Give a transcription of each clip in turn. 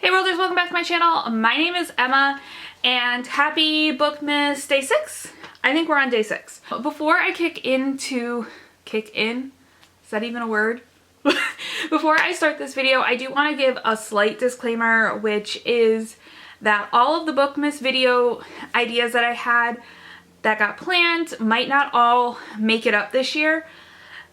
Hey worlders, welcome back to my channel. My name is Emma and happy Bookmas day 6. I think we're on day 6. Before I kick in, is that even a word? Before I start this video, I do want to give a slight disclaimer, which is that all of the Bookmas video ideas that I had that got planned might not all make it up this year.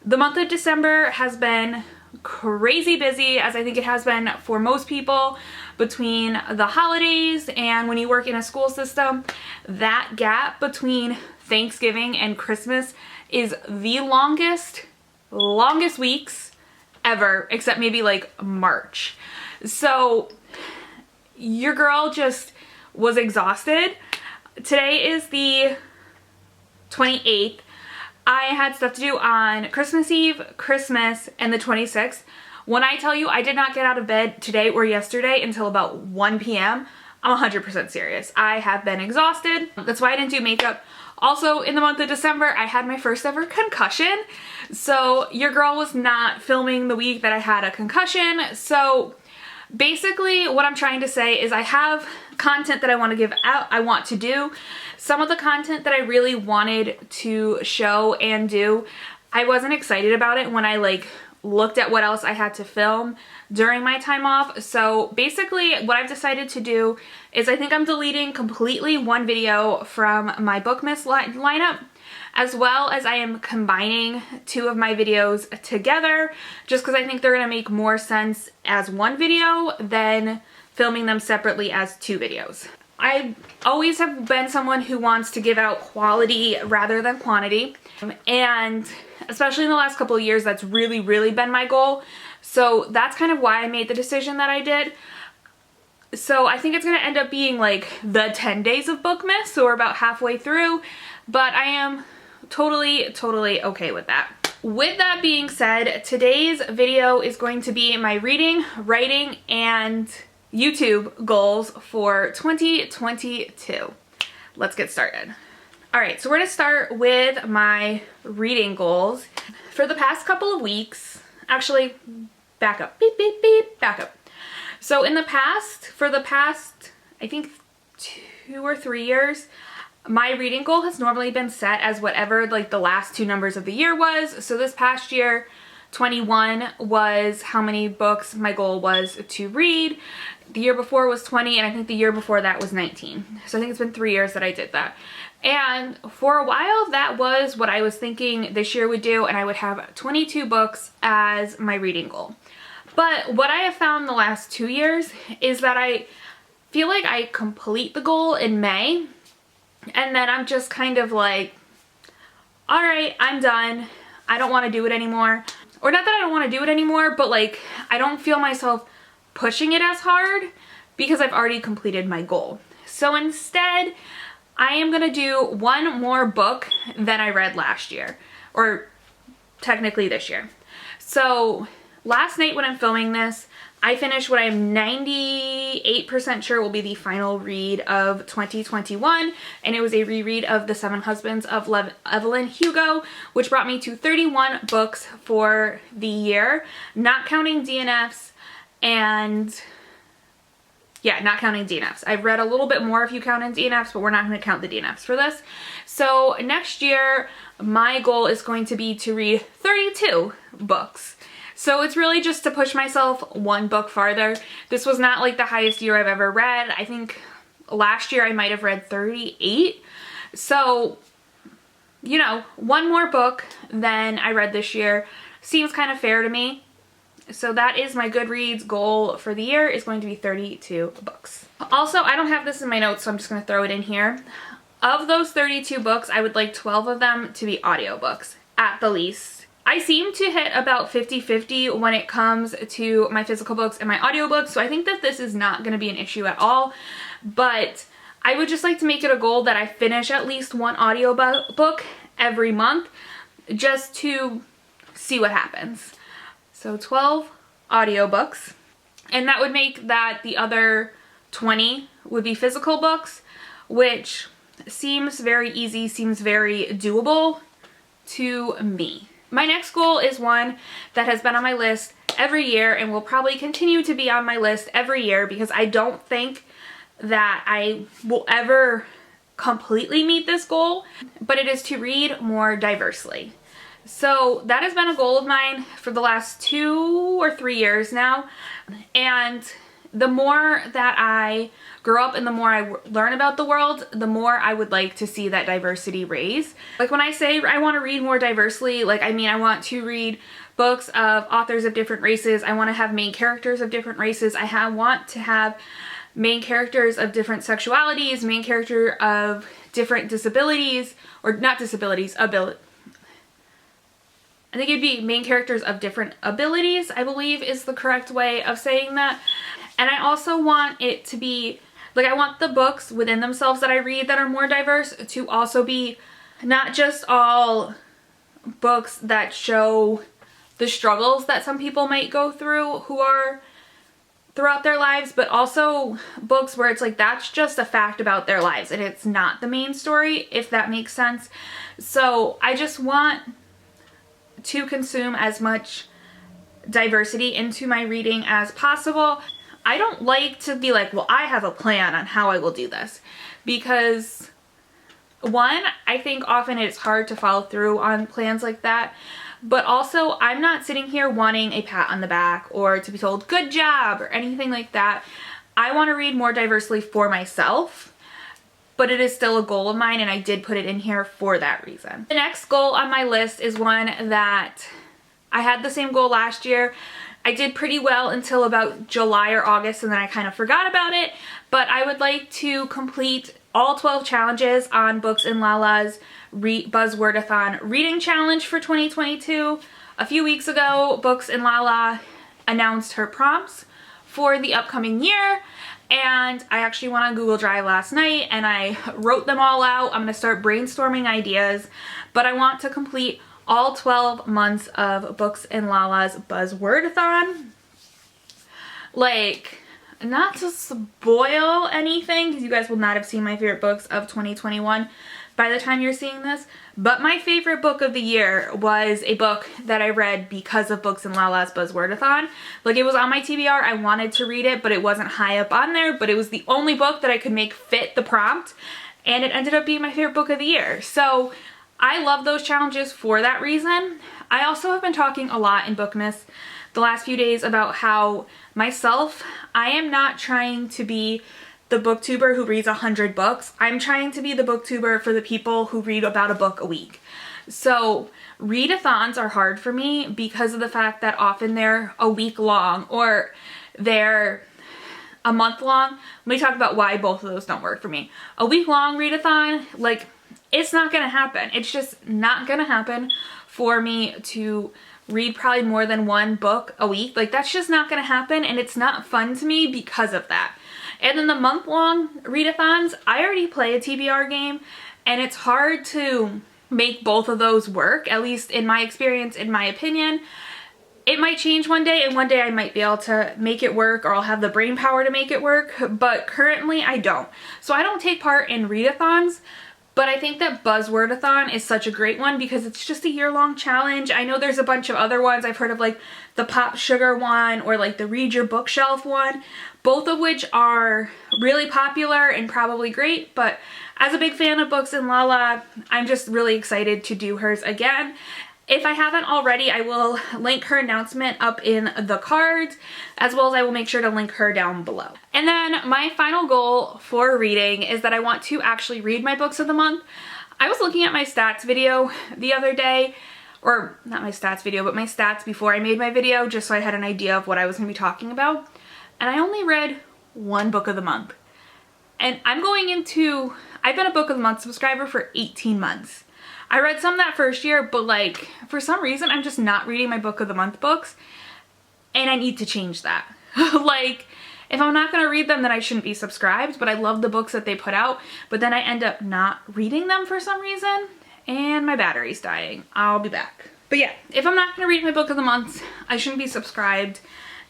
The month of December has been crazy busy, as I think it has been for most people, between the holidays and when you work in a school system. That gap between Thanksgiving and Christmas is the longest weeks ever, except maybe like March. So your girl just was exhausted. Today is the 28th. I had stuff to do on Christmas Eve, Christmas, and the 26th. When I tell you I did not get out of bed today or yesterday until about 1 p.m., I'm 100% serious. I have been exhausted. That's why I didn't do makeup. Also, in the month of December, I had my first ever concussion. So your girl was not filming the week that I had a concussion. So basically what I'm trying to say is I have content that I want to give out, I want to do. Some of the content that I really wanted to show and do, I wasn't excited about it when I looked at what else I had to film during my time off. So basically what I've decided to do is I think I'm deleting completely one video from my Bookmas lineup, as well as I am combining two of my videos together, just because I think they're going to make more sense as one video than filming them separately as two videos. I always have been someone who wants to give out quality rather than quantity, and especially in the last couple of years, that's really been my goal. So that's kind of why I made the decision that I did. So I think it's going to end up being like the 10 days of Bookmas, so we're about halfway through, but I am totally okay with that. With that being said, today's video is going to be my reading, writing, and YouTube goals for 2022. Let's get started. Alright, so we're going to start with my reading goals. For the past couple of weeks, actually, back up, back up. So for the past, I think 2 or 3 years, my reading goal has normally been set as whatever the last 2 numbers of the year was. So this past year, 21 was how many books my goal was to read. The year before was 20, and I think the year before that was 19. So I think it's been 3 years that I did that. And for a while, that was what I was thinking this year would do, and I would have 22 books as my reading goal. But what I have found the last 2 years is that I feel like I complete the goal in May, and then I'm just kind of like, all right, I'm done. I don't want to do it anymore. Or not that I don't want to do it anymore, but I don't feel myself pushing it as hard because I've already completed my goal. So instead, I am going to do one more book than I read last year, or technically this year. So last night when I'm filming this, I finished what I'm 98% sure will be the final read of 2021, and it was a reread of The 7 Husbands of Evelyn Hugo, which brought me to 31 books for the year, not counting DNFs, and yeah, not counting DNFs. I've read a little bit more if you count in DNFs, but we're not going to count the DNFs for this. So next year, my goal is going to be to read 32 books. So it's really just to push myself one book farther. This was not the highest year I've ever read. I think last year I might have read 38. So, you know, one more book than I read this year seems kind of fair to me. So that is my Goodreads goal for the year, is going to be 32 books. Also, I don't have this in my notes, so I'm just going to throw it in here. Of those 32 books, I would like 12 of them to be audiobooks, at the least. I seem to hit about 50-50 when it comes to my physical books and my audiobooks, so I think that this is not going to be an issue at all, but I would just like to make it a goal that I finish at least one audiobook every month, just to see what happens. So 12 audiobooks, and that would make that the other 20 would be physical books, which seems very easy, seems very doable to me. My next goal is one that has been on my list every year and will probably continue to be on my list every year because I don't think that I will ever completely meet this goal, but it is to read more diversely. So that has been a goal of mine for the last 2 or 3 years now, and the more that I grow up and the more I learn about the world, the more I would like to see that diversity raise. Like when I say I want to read more diversely, like I mean I want to read books of authors of different races. I want to have main characters of different races. want to have main characters of different sexualities, main character of different disabilities, or not disabilities, ability. I think it'd be main characters of different abilities, I believe is the correct way of saying that. And I also want it to be, like I want the books within themselves that I read that are more diverse to also be not just all books that show the struggles that some people might go through who are throughout their lives, but also books where it's like that's just a fact about their lives and it's not the main story, if that makes sense. So I just want to consume as much diversity into my reading as possible. I don't like to be like, well, I have a plan on how I will do this, because one, I think often it's hard to follow through on plans like that, but also I'm not sitting here wanting a pat on the back or to be told good job or anything like that. I want to read more diversely for myself, but it is still a goal of mine and I did put it in here for that reason. The next goal on my list is one that I had the same goal last year. I did pretty well until about July or August and then I kind of forgot about it, but I would like to complete all 12 challenges on Books in Lala's Buzzwordathon reading challenge for 2022. A few weeks ago, Books in Lala announced her prompts for the upcoming year, and I actually went on Google Drive last night and I wrote them all out. I'm going to start brainstorming ideas, but I want to complete all 12 months of Books in Lala's Buzzwordathon. Like, not to spoil anything, because you guys will not have seen my favorite books of 2021 by the time you're seeing this, but my favorite book of the year was a book that I read because of Books in Lala's Buzzwordathon. Like, it was on my TBR, I wanted to read it, but it wasn't high up on there, but it was the only book that I could make fit the prompt, and it ended up being my favorite book of the year. So I love those challenges for that reason. I also have been talking a lot in Bookmas the last few days about how myself, I am not trying to be the booktuber who reads 100 books. I'm trying to be the booktuber for the people who read about a book a week. So readathons are hard for me because of the fact that often they're a week long or they're a month long. Let me talk about why both of those don't work for me. A week long readathon, like, it's not gonna happen. It's just not gonna happen for me to read probably more than one book a week. Like, that's just not gonna happen, and it's not fun to me because of that. And then the month-long readathons, I already play a TBR game, and it's hard to make both of those work, at least in my experience, in my opinion. It might change one day, and one day I might be able to make it work, or I'll have the brain power to make it work, but currently I don't. So I don't take part in readathons, but I think that Buzzwordathon is such a great one because it's just a year-long challenge. I know there's a bunch of other ones. I've heard of like the Pop Sugar one or like the Read Your Bookshelf one, both of which are really popular and probably great, but as a big fan of Books in Lala, I'm just really excited to do hers again. If I haven't already, I will link her announcement up in the cards, as well as I will make sure to link her down below. And then my final goal for reading is that I want to actually read my books of the month. I was looking at my stats video the other day, or not my stats video, but my stats before I made my video, just so I had an idea of what I was going to be talking about. And I only read one book of the month. And I've been a book of the month subscriber for 18 months. I read some that first year, but like, for some reason, I'm just not reading my book of the month books, and I need to change that. Like, if I'm not going to read them, then I shouldn't be subscribed, but I love the books that they put out, but then I end up not reading them for some reason, and my battery's dying. I'll be back. But yeah, if I'm not going to read my book of the month, I shouldn't be subscribed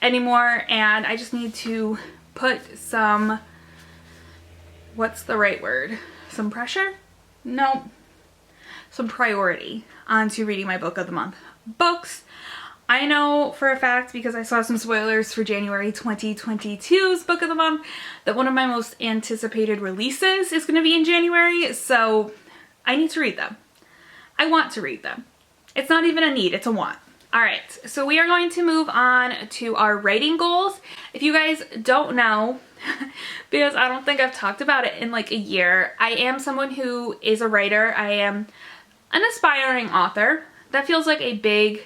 anymore, and I just need to put some, what's the right word? Some pressure? No. Some priority onto reading my book of the month books. I know for a fact, because I saw some spoilers for January 2022's book of the month, that one of my most anticipated releases is going to be in January, so I need to read them. I want to read them. It's not even a need, it's a want. Alright, so we are going to move on to our writing goals. If you guys don't know, because I don't think I've talked about it in like a year, I am someone who is a writer. I am an aspiring author. That feels like a big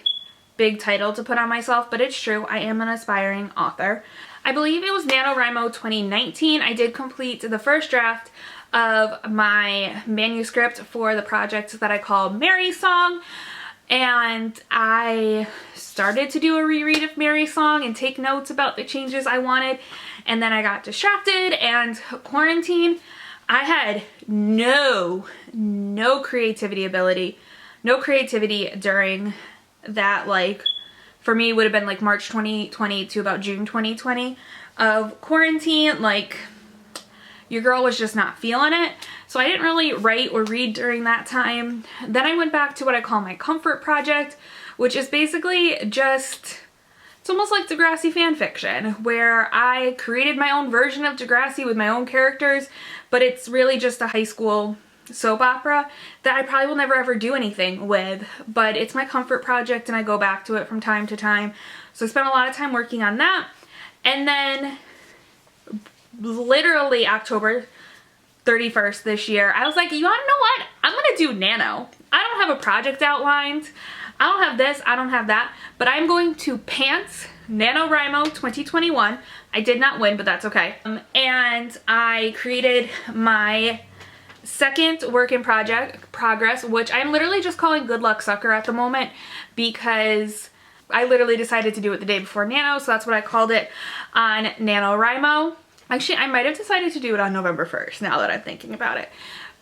title to put on myself, but it's true. I am an aspiring author. I believe it was NaNoWriMo 2019. I did complete the first draft of my manuscript for the project that I call Mary Song. And I started to do a reread of Mary Song and take notes about the changes I wanted. And then I got distracted and quarantine. I had no creativity during that, like, for me would have been like March 2020 to about June 2020 of quarantine. Like, your girl was just not feeling it. So I didn't really write or read during that time. Then I went back to what I call my comfort project, which is basically just, it's almost like Degrassi fan fiction, where I created my own version of Degrassi with my own characters, but it's really just a high school soap opera that I probably will never ever do anything with, but it's my comfort project and I go back to it from time to time. So I spent a lot of time working on that. And then literally October 31st this year, I was like, you wanna know what? I'm gonna do Nano. I don't have a project outlined. I don't have this, I don't have that, but I'm going to pants NaNoWriMo 2021. I did not win, but that's okay. And I created my second work in progress, which I'm literally just calling Good Luck Sucker at the moment because I literally decided to do it the day before Nano, so that's what I called it on NaNoWriMo. Actually, I might have decided to do it on November 1st now that I'm thinking about it.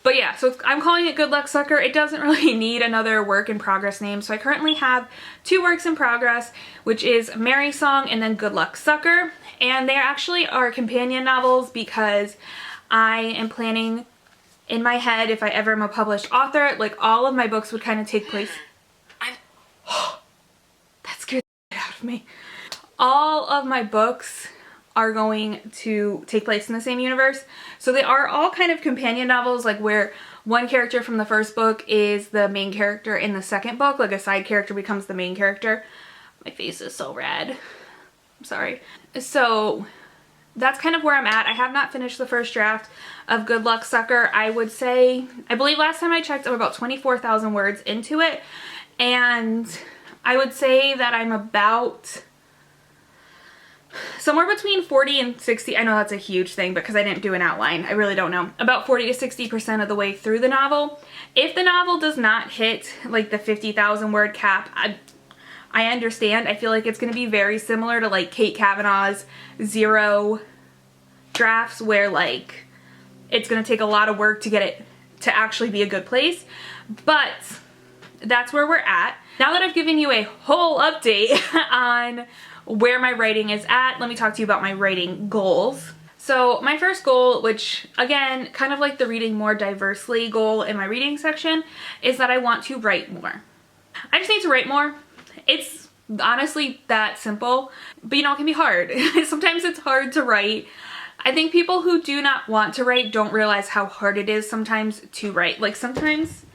But yeah, so I'm calling it Good Luck Sucker. It doesn't really need another work in progress name. So I currently have 2 works in progress, which is Mary Song and then Good Luck Sucker. And they actually are companion novels because I am planning in my head, if I ever am a published author, like all of my books would kind of take place. That scared the shit out of me. All of my books are going to take place in the same universe. So they are all kind of companion novels, like where one character from the first book is the main character in the second book, like a side character becomes the main character. My face is so red. I'm sorry. So that's kind of where I'm at. I have not finished the first draft of Good Luck Sucker. I would say, I believe last time I checked, I'm about 24,000 words into it. And I would say that I'm about somewhere between 40 and 60, I know that's a huge thing because I didn't do an outline, I really don't know, about 40 to 60% of the way through the novel. If the novel does not hit like the 50,000 word cap, I understand. I feel like it's going to be very similar to like Kate Kavanaugh's 0 drafts, where like it's going to take a lot of work to get it to actually be a good place, but that's where we're at. Now that I've given you a whole update on where my writing is at, let me talk to you about my writing goals. So my first goal, which again, kind of like the reading more diversely goal in my reading section, is that I want to write more. I just need to write more. It's honestly that simple, but you know, it can be hard. Sometimes it's hard to write. I think people who do not want to write don't realize how hard it is sometimes to write. Like sometimes,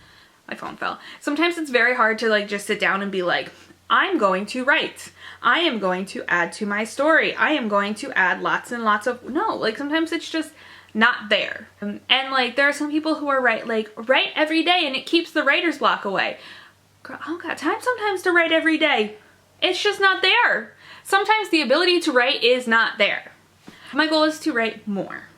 my phone fell. Sometimes it's very hard to like just sit down and be like, I'm going to write. I am going to add to my story. I am going to add lots and lots of, no, like sometimes it's just not there. And like there are some people who are write every day and it keeps the writer's block away. Girl, I don't got time sometimes to write every day. It's just not there. Sometimes the ability to write is not there. My goal is to write more.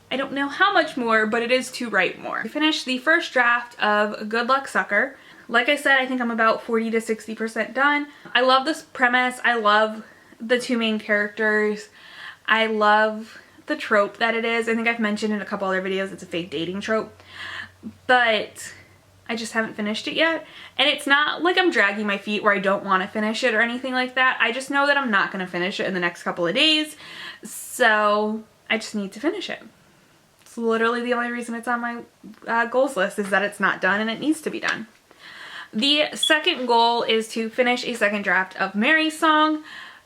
I don't know how much more, but it is to write more. I finished the first draft of Good Luck Sucker. Like I said, I think I'm about 40 to 60% done. I love this premise. I love the 2 main characters. I love the trope that it is. I think I've mentioned in a couple other videos it's a fake dating trope. But I just haven't finished it yet. And it's not like I'm dragging my feet where I don't want to finish it or anything like that. I just know that I'm not going to finish it in the next couple of days. So I just need to finish it. It's literally the only reason it's on my goals list, is that it's not done and it needs to be done. The second goal is to finish a second draft of Mary's Song.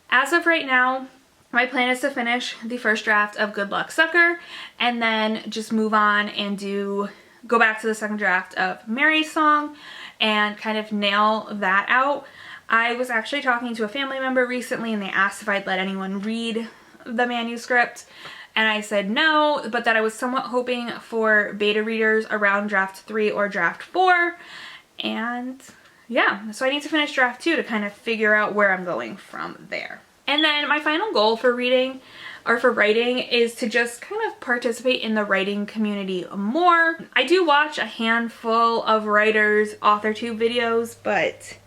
As of right now, my plan is to finish the first draft of Good Luck Sucker and then just move on and go back to the second draft of Mary's Song and kind of nail that out. I was actually talking to a family member recently and they asked if I'd let anyone read the manuscript, and I said no, but that I was somewhat hoping for beta readers around draft 3 or draft 4. And yeah, so I need to finish draft 2 to kind of figure out where I'm going from there. And then my final goal for reading or for writing is to just kind of participate in the writing community more. I do watch a handful of writers' AuthorTube videos, but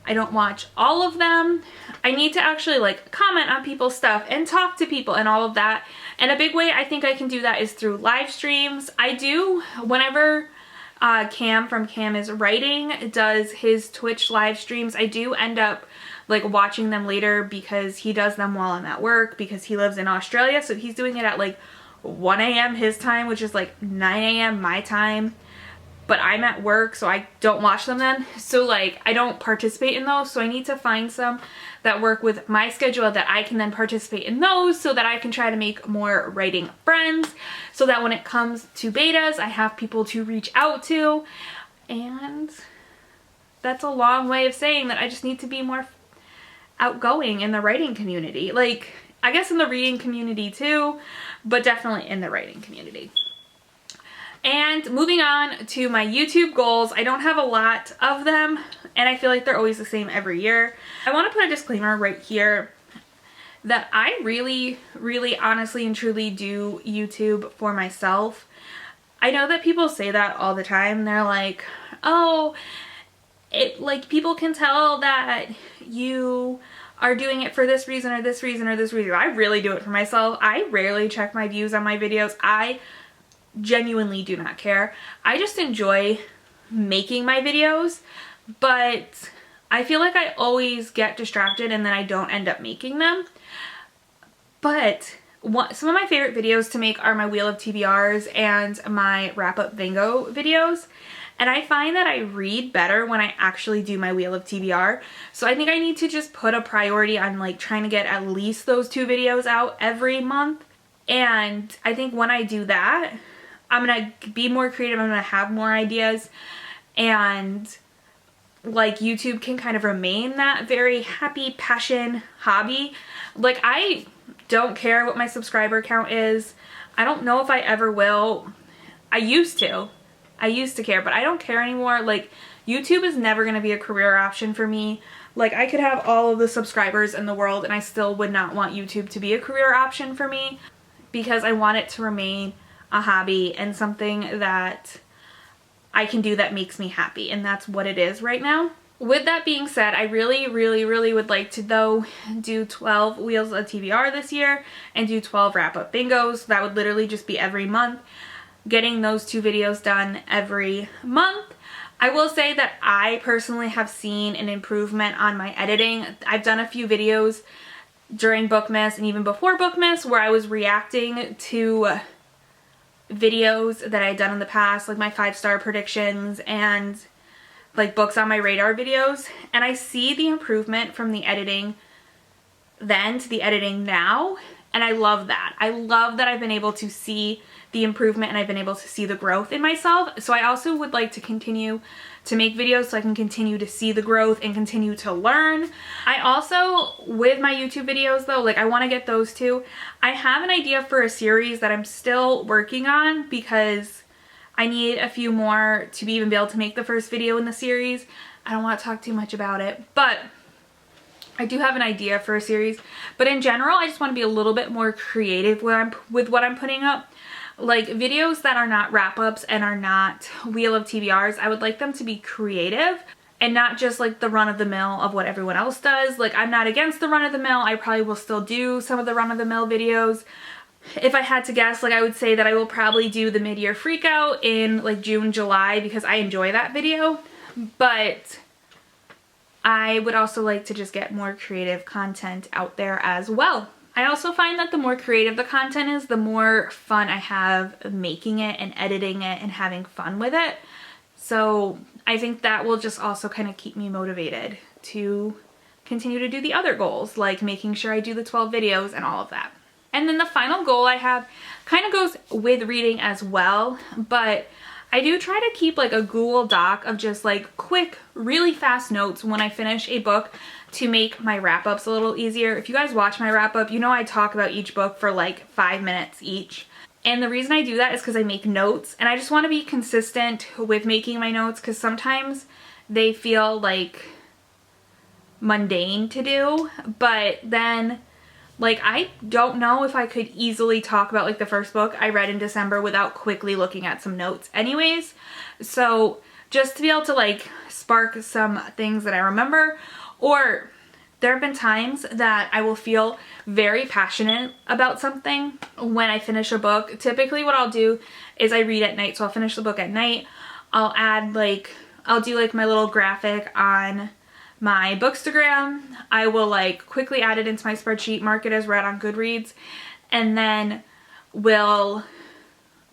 I don't watch all of them. I need to actually like comment on people's stuff and talk to people and all of that. And a big way I think I can do that is through live streams. I do whenever Cam from Cam is Writing does his Twitch live streams, I do end up like watching them later because he does them while I'm at work because he lives in Australia. So he's doing it at like 1 a.m. his time, which is like 9 a.m. my time. But I'm at work, so I don't watch them then. So like I don't participate in those. So I need to find some that work with my schedule that I can then participate in those so that I can try to make more writing friends. So that when it comes to betas, I have people to reach out to. And that's a long way of saying that I just need to be more outgoing in the writing community. Like, I guess in the reading community too, but definitely in the writing community. And moving on to my YouTube goals, I don't have a lot of them, and I feel like they're always the same every year. I want to put a disclaimer right here that I really, really honestly and truly do YouTube for myself. I know that people say that all the time. They're like, oh, like people can tell that you are doing it for this reason or this reason or this reason. I really do it for myself. I rarely check my views on my videos. I genuinely do not care. I just enjoy making my videos, but I feel like I always get distracted and then I don't end up making them. But some of my favorite videos to make are my Wheel of TBRs and my wrap up bingo videos. And I find that I read better when I actually do my Wheel of TBR. So I think I need to just put a priority on like trying to get at least those 2 videos out every month. And I think when I do that, I'm gonna be more creative, I'm gonna have more ideas, and like YouTube can kind of remain that very happy passion hobby. Like I don't care what my subscriber count is. I don't know if I ever will. I used to care, but I don't care anymore. Like YouTube is never gonna be a career option for me. Like I could have all of the subscribers in the world and I still would not want YouTube to be a career option for me because I want it to remain a hobby and something that I can do that makes me happy, and that's what it is right now. With that being said, I really, really, really would like to though do 12 Wheels of TBR this year and do 12 wrap-up bingos. That would literally just be every month. Getting those 2 videos done every month. I will say that I personally have seen an improvement on my editing. I've done a few videos during Bookmas and even before Bookmas where I was reacting to videos that I had done in the past, like my 5-star predictions and like books on my radar videos, and I see the improvement from the editing then to the editing now, and I love that. I love that I've been able to see the improvement and I've been able to see the growth in myself. So I also would like to continue to make videos so I can continue to see the growth and continue to learn. I also, with my YouTube videos though, like I want to get those too. I have an idea for a series that I'm still working on because I need a few more to even be able to make the first video in the series. I don't want to talk too much about it, but I do have an idea for a series. But in general, I just want to be a little bit more creative with what I'm putting up. Like videos that are not wrap-ups and are not Wheel of TBRs, I would like them to be creative and not just like the run-of-the-mill of what everyone else does. Like I'm not against the run-of-the-mill. I probably will still do some of the run-of-the-mill videos. If I had to guess, like I would say that I will probably do the mid-year freakout in like June, July because I enjoy that video. But I would also like to just get more creative content out there as well. I also find that the more creative the content is, the more fun I have making it and editing it and having fun with it. So I think that will just also kind of keep me motivated to continue to do the other goals, like making sure I do the 12 videos and all of that. And then the final goal I have kind of goes with reading as well, but I do try to keep like a Google Doc of just like quick, really fast notes when I finish a book to make my wrap-ups a little easier. If you guys watch my wrap-up, you know I talk about each book for like 5 minutes each. And the reason I do that is because I make notes, and I just want to be consistent with making my notes because sometimes they feel like mundane to do, but then like I don't know if I could easily talk about like the first book I read in December without quickly looking at some notes anyways. So just to be able to like spark some things that I remember, or there have been times that I will feel very passionate about something when I finish a book. Typically what I'll do is I read at night, so I'll finish the book at night. I'll do like my little graphic on my Bookstagram. I will like quickly add it into my spreadsheet, mark it as read on Goodreads, and then will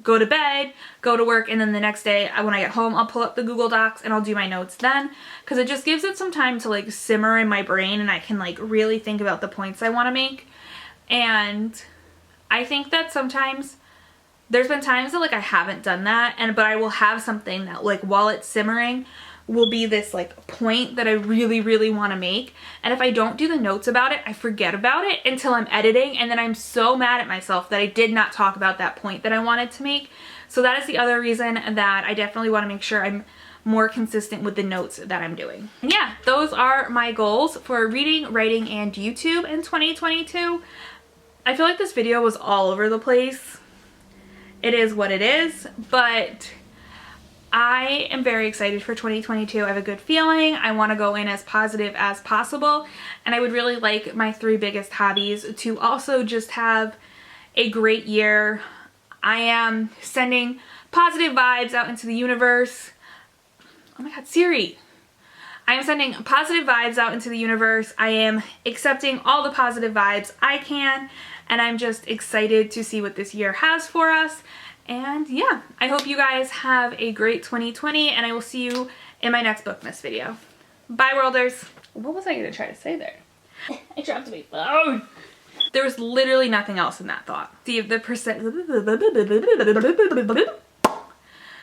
go to bed, go to work, and then the next day when I get home I'll pull up the Google Docs and I'll do my notes then, because it just gives it some time to like simmer in my brain and I can like really think about the points I want to make. And I think that sometimes there's been times that like I haven't done that, but I will have something that like while it's simmering will be this like point that I really, really want to make. And if I don't do the notes about it, I forget about it until I'm editing, and then I'm so mad at myself that I did not talk about that point that I wanted to make. So that is the other reason that I definitely want to make sure I'm more consistent with the notes that I'm doing. And yeah, those are my goals for reading, writing, and YouTube in 2022. I feel like this video was all over the place. It is what it is, but I am very excited for 2022. I have a good feeling. I want to go in as positive as possible, and I would really like my 3 biggest hobbies to also just have a great year. I am sending positive vibes out into the universe. Oh my god, Siri. I am sending positive vibes out into the universe. I am accepting all the positive vibes I can, and I'm just excited to see what this year has for us. And yeah, I hope you guys have a great 2020, and I will see you in my next Bookmas video. Bye, Worlders. What was I going to try to say there? I dropped my phone. There was literally nothing else in that thought. See if the percent...